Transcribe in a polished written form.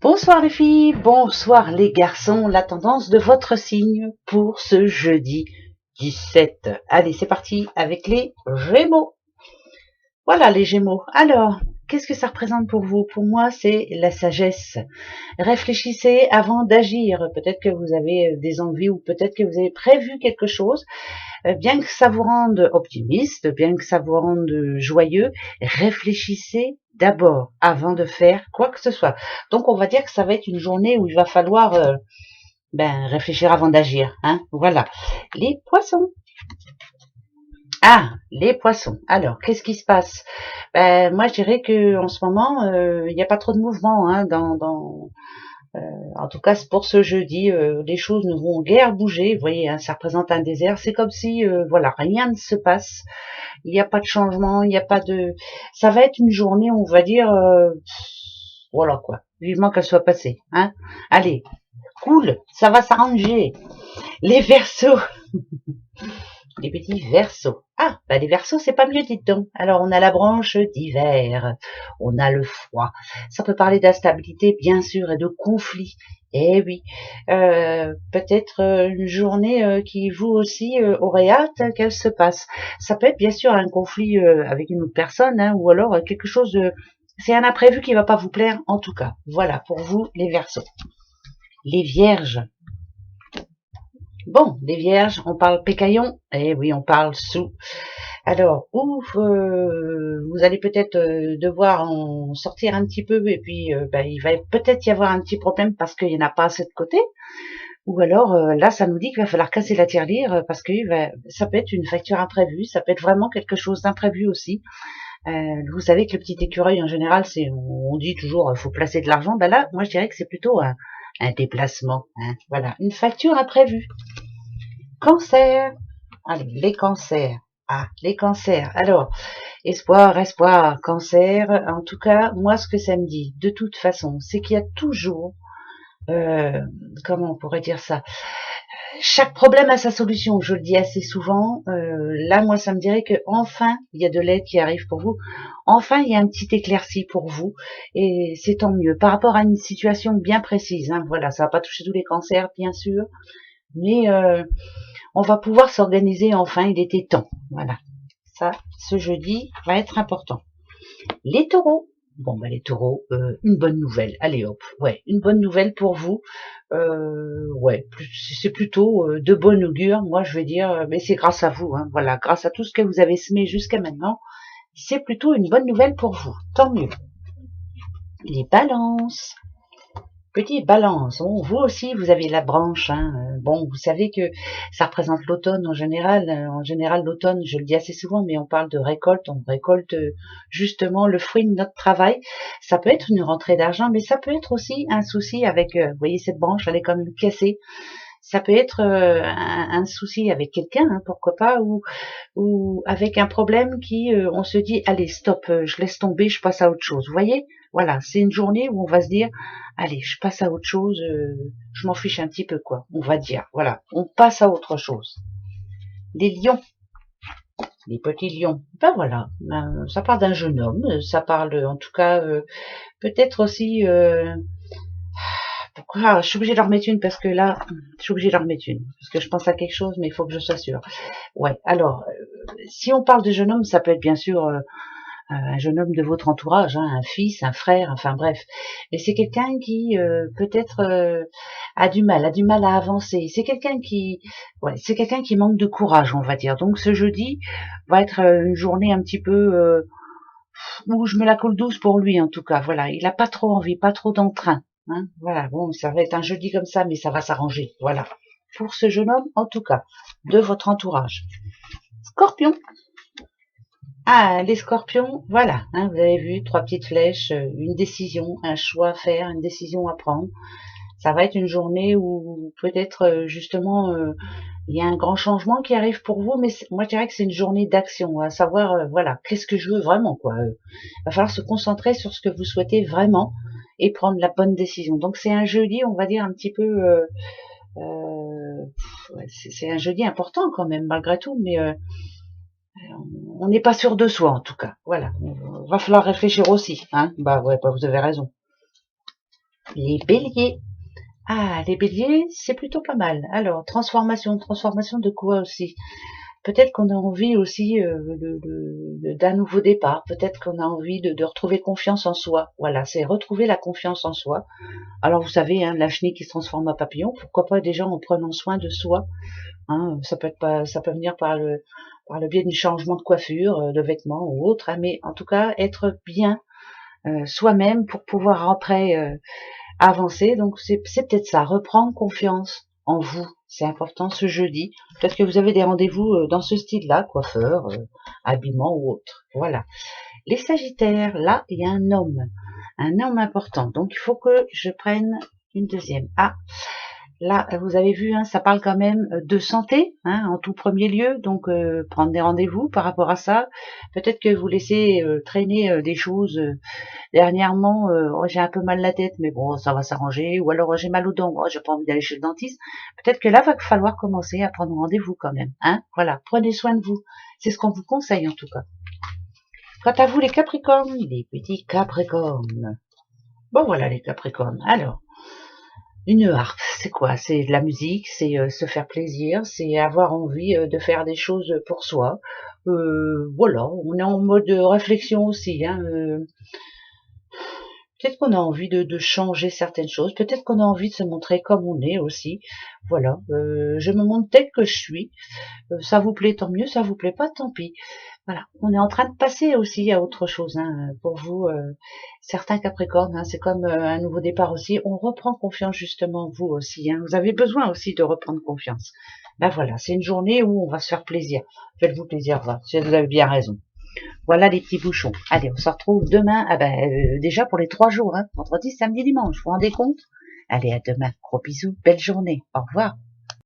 Bonsoir les filles, bonsoir les garçons, la tendance de votre signe pour ce jeudi 17. Allez, c'est parti avec les Gémeaux. Voilà les Gémeaux. Alors, qu'est-ce que ça représente pour vous? Pour moi, c'est la sagesse. Réfléchissez avant d'agir. Peut-être que vous avez des envies ou peut-être que vous avez prévu quelque chose. Bien que ça vous rende optimiste, bien que ça vous rende joyeux, réfléchissez d'abord avant de faire quoi que ce soit. Donc on va dire que ça va être une journée où il va falloir réfléchir avant d'agir. Hein, voilà. Les poissons. Ah, les poissons. Alors, qu'est-ce qui se passe? Moi, je dirais que en ce moment, il n'y a pas trop de mouvement hein, en tout cas, pour ce jeudi, les choses ne vont guère bouger. Vous voyez, hein, ça représente un désert. C'est comme si, voilà, rien ne se passe. Il n'y a pas de changement, il n'y a pas de. Ça va être une journée, on va dire, voilà quoi. Vivement qu'elle soit passée. Hein. Allez, cool, ça va s'arranger. Les Verseaux. Les petits versos. Ah, les versos, c'est pas mieux, dites donc. Alors, on a la branche d'hiver, on a le froid. Ça peut parler d'instabilité, bien sûr, et de conflit. Eh oui, peut-être une journée qui vous aussi aurait hâte qu'elle se passe. Ça peut être bien sûr un conflit avec une autre personne, hein, ou alors quelque chose de... C'est un imprévu qui va pas vous plaire, en tout cas. Voilà, pour vous, les Verseaux. Les Vierges. Bon, les Vierges, on parle pécaillon, eh oui, on parle sous. Alors, ouf, vous allez peut-être devoir en sortir un petit peu, et puis il va peut-être y avoir un petit problème parce qu'il n'y en a pas assez de côté. Ou alors, là, ça nous dit qu'il va falloir casser la tirelire parce que ça peut être une facture imprévue, ça peut être vraiment quelque chose d'imprévu aussi. Vous savez que le petit écureuil, en général, on dit toujours, faut placer de l'argent. Ben là, moi, je dirais que c'est plutôt un déplacement. Hein, voilà, une facture imprévue. Cancer. Allez, les cancers. Ah, les cancers. Alors, espoir, espoir, cancer. En tout cas, moi, ce que ça me dit, de toute façon, c'est qu'il y a toujours, comment on pourrait dire ça, chaque problème a sa solution. Je le dis assez souvent. Là, moi, ça me dirait que enfin, il y a de l'aide qui arrive pour vous. Enfin, il y a un petit éclairci pour vous, et c'est tant mieux. Par rapport à une situation bien précise. Hein, voilà, ça va pas toucher tous les cancers, bien sûr, mais on va pouvoir s'organiser enfin, il était temps. Voilà. Ça, ce jeudi va être important. Les taureaux. Bon, les taureaux, une bonne nouvelle. Allez hop, ouais, une bonne nouvelle pour vous. Ouais, c'est plutôt de bon augure. Moi, je vais dire, mais c'est grâce à vous. Hein, voilà, grâce à tout ce que vous avez semé jusqu'à maintenant, c'est plutôt une bonne nouvelle pour vous. Tant mieux. Les balances. Petit balance, bon, vous aussi vous avez la branche. Hein. Bon, vous savez que ça représente l'automne en général. En général, l'automne, je le dis assez souvent, mais on parle de récolte. On récolte justement le fruit de notre travail. Ça peut être une rentrée d'argent, mais ça peut être aussi un souci avec, vous voyez, cette branche, elle est quand même cassée. Ça peut être un souci avec quelqu'un, hein, pourquoi pas, ou avec un problème qui, on se dit, allez, stop, je laisse tomber, je passe à autre chose. Vous voyez, voilà, c'est une journée où on va se dire, allez, je passe à autre chose, je m'en fiche un petit peu, quoi, on va dire, voilà, on passe à autre chose. Les lions, les petits lions, ben voilà, ça parle d'un jeune homme, ça parle, en tout cas, peut-être aussi, pourquoi je suis obligée de leur mettre une parce que là, je suis obligée de leur mettre une parce que je pense à quelque chose, mais il faut que je sois sûre. Ouais, alors, si on parle de jeune homme, ça peut être bien sûr un jeune homme de votre entourage, hein, un fils, un frère, enfin bref. Mais c'est quelqu'un qui peut-être a du mal à avancer. C'est quelqu'un ouais, c'est quelqu'un qui manque de courage, on va dire. Donc ce jeudi va être une journée un petit peu où je me la coule douce pour lui, en tout cas. Voilà, il a pas trop envie, pas trop d'entrain. Hein, voilà, bon, ça va être un jeudi comme ça, mais ça va s'arranger. Voilà, pour ce jeune homme, en tout cas, de votre entourage. Scorpion. Ah, les scorpions, voilà, hein, vous avez vu, 3 petites flèches, une décision, un choix à faire, une décision à prendre. Ça va être une journée où peut-être justement il y a un grand changement qui arrive pour vous, mais moi je dirais que c'est une journée d'action, à savoir voilà, qu'est-ce que je veux vraiment quoi. Va falloir se concentrer sur ce que vous souhaitez vraiment et prendre la bonne décision. Donc c'est un jeudi, on va dire un petit peu, c'est un jeudi important quand même malgré tout, mais on n'est pas sûr de soi en tout cas. Voilà, va falloir réfléchir aussi, hein. Bah ouais, bah vous avez raison. Les béliers. Ah, les béliers, c'est plutôt pas mal. Alors, transformation de quoi aussi? Peut-être qu'on a envie aussi d'un nouveau départ. Peut-être qu'on a envie de retrouver confiance en soi. Voilà, c'est retrouver la confiance en soi. Alors, vous savez, hein, la chenille qui se transforme en papillon, pourquoi pas déjà en prenant soin de soi, hein, ça peut être pas, ça peut venir par le biais du changement de coiffure, de vêtements ou autre, hein, mais en tout cas, être bien soi-même pour pouvoir après avancer. Donc c'est peut-être ça, reprendre confiance en vous. C'est important ce jeudi. Peut-être que vous avez des rendez-vous dans ce style-là, coiffeur, habillement ou autre. Voilà. Les Sagittaires, là, il y a un homme important. Donc il faut que je prenne une deuxième. Ah, là, vous avez vu, hein, ça parle quand même de santé, hein, en tout premier lieu, donc prendre des rendez-vous par rapport à ça. Peut-être que vous laissez traîner des choses. Dernièrement, oh, j'ai un peu mal la tête, mais bon, ça va s'arranger. Ou alors j'ai mal aux dents, oh, j'ai pas envie d'aller chez le dentiste. Peut-être que là, va falloir commencer à prendre rendez-vous quand même, hein. Voilà, prenez soin de vous. C'est ce qu'on vous conseille en tout cas. Quant à vous, les Capricornes, les petits Capricornes. Bon voilà les Capricornes. Alors. Une harpe, c'est quoi? C'est de la musique, c'est se faire plaisir, c'est avoir envie de faire des choses pour soi. Voilà, on est en mode réflexion aussi. Hein, peut-être qu'on a envie de changer certaines choses, peut-être qu'on a envie de se montrer comme on est aussi. Voilà, je me montre telle que je suis. Ça vous plaît, tant mieux, ça vous plaît pas, tant pis. Voilà, on est en train de passer aussi à autre chose. Hein, pour vous, certains Capricornes, hein, c'est comme un nouveau départ aussi. On reprend confiance justement, vous aussi. Hein, vous avez besoin aussi de reprendre confiance. Ben voilà, c'est une journée où on va se faire plaisir. Faites-vous plaisir, va. Vous avez bien raison. Voilà les petits bouchons. Allez, on se retrouve demain. Ah ben, déjà pour les 3 jours, hein, vendredi, samedi, dimanche. Vous vous rendez compte? Allez, à demain. Gros bisous. Belle journée. Au revoir.